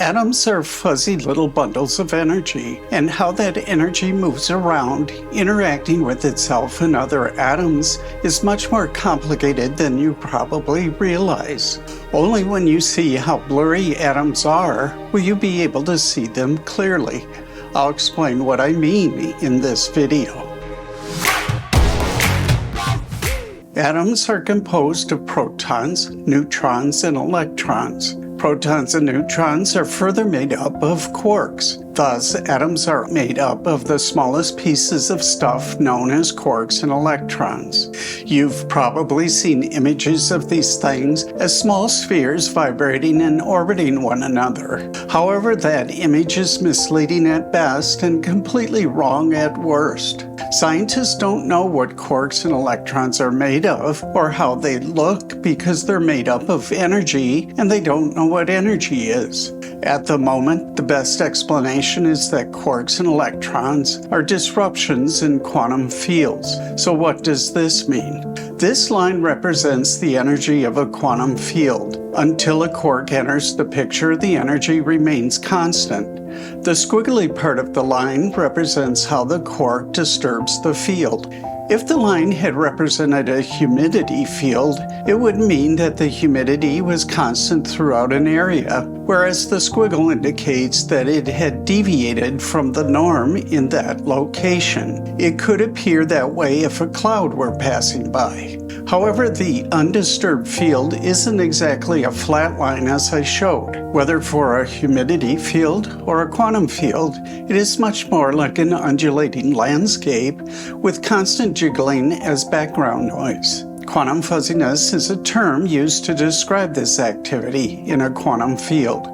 Atoms are fuzzy little bundles of energy, and how that energy moves around, interacting with itself and other atoms, is much more complicated than you probably realize. Only when you see how blurry atoms are will you be able to see them clearly. I'll explain what I mean in this video. Atoms are composed of protons, neutrons, and electrons. Protons and neutrons are further made up of quarks. Thus, atoms are made up of the smallest pieces of stuff known as quarks and electrons. You've probably seen images of these things as small spheres vibrating and orbiting one another. However, that image is misleading at best and completely wrong at worst. Scientists don't know what quarks and electrons are made of or how they look because they're made up of energy and they don't know what energy is. At the moment, the best explanation is that quarks and electrons are disruptions in quantum fields. So what does this mean? This line represents the energy of a quantum field. Until a quark enters the picture, the energy remains constant. The squiggly part of the line represents how the quark disturbs the field. If the line had represented a humidity field, it would mean that the humidity was constant throughout an area, whereas the squiggle indicates that it had deviated from the norm in that location. It could appear that way if a cloud were passing by. However, the undisturbed field isn't exactly a flat line as I showed. Whether for a humidity field or a quantum field, it is much more like an undulating landscape with constant jiggling as background noise. Quantum fuzziness is a term used to describe this activity in a quantum field.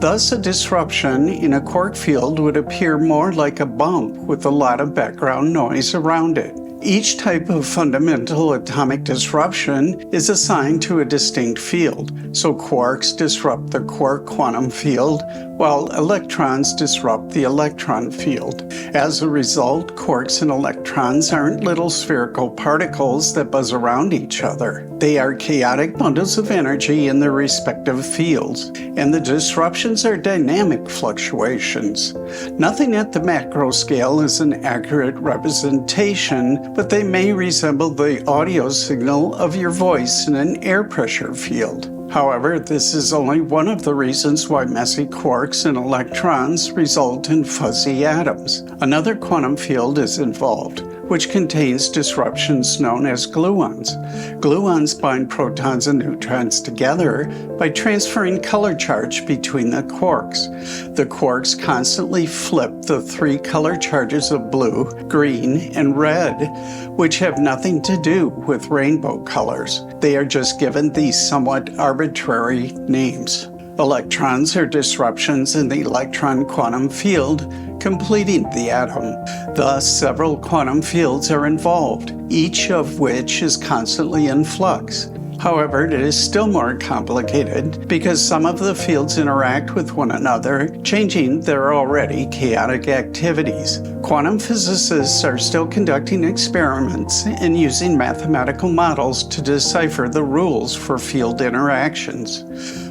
Thus, a disruption in a quark field would appear more like a bump with a lot of background noise around it. Each type of fundamental atomic disruption is assigned to a distinct field. So quarks disrupt the quark quantum field, while electrons disrupt the electron field. As a result, quarks and electrons aren't little spherical particles that buzz around each other. They are chaotic bundles of energy in their respective fields, and the disruptions are dynamic fluctuations. Nothing at the macro scale is an accurate representation, but they may resemble the audio signal of your voice in an air pressure field. However, this is only one of the reasons why messy quarks and electrons result in fuzzy atoms. Another quantum field is involved, which contains disruptions known as gluons. Gluons bind protons and neutrons together by transferring color charge between the quarks. The quarks constantly flip the three color charges of blue, green, and red, which have nothing to do with rainbow colors. They are just given these somewhat arbitrary names. Electrons are disruptions in the electron quantum field, completing the atom. Thus, several quantum fields are involved, each of which is constantly in flux. However, it is still more complicated because some of the fields interact with one another, changing their already chaotic activities. Quantum physicists are still conducting experiments and using mathematical models to decipher the rules for field interactions.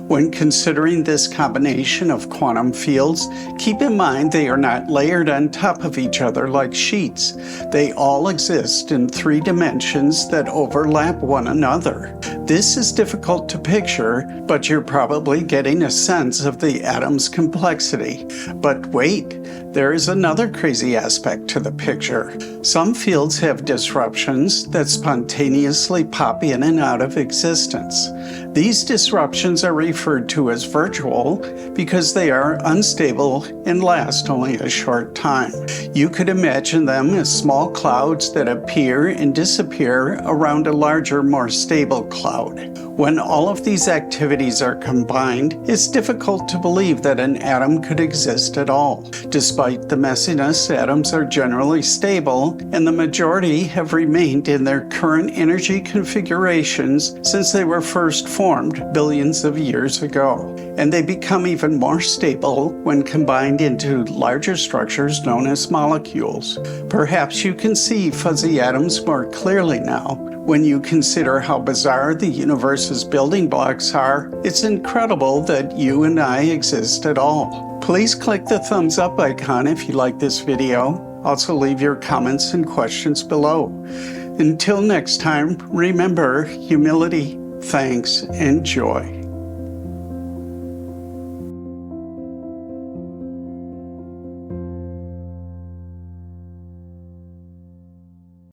When considering this combination of quantum fields, keep in mind they are not layered on top of each other like sheets. They all exist in 3 dimensions that overlap one another. This is difficult to picture, but you're probably getting a sense of the atom's complexity. But wait, there is another crazy aspect to the picture. Some fields have disruptions that spontaneously pop in and out of existence. These disruptions are referred to as virtual because they are unstable and last only a short time. You could imagine them as small clouds that appear and disappear around a larger, more stable cloud. When all of these activities are combined, it's difficult to believe that an atom could exist at all. Despite the messiness, atoms are generally stable, and the majority have remained in their current energy configurations since they were first formed billions of years ago. And they become even more stable when combined into larger structures known as molecules. Perhaps you can see fuzzy atoms more clearly now. When you consider how bizarre the universe's building blocks are, it's incredible that you and I exist at all. Please click the thumbs up icon if you like this video. Also leave your comments and questions below. Until next time, remember humility, thanks, and joy.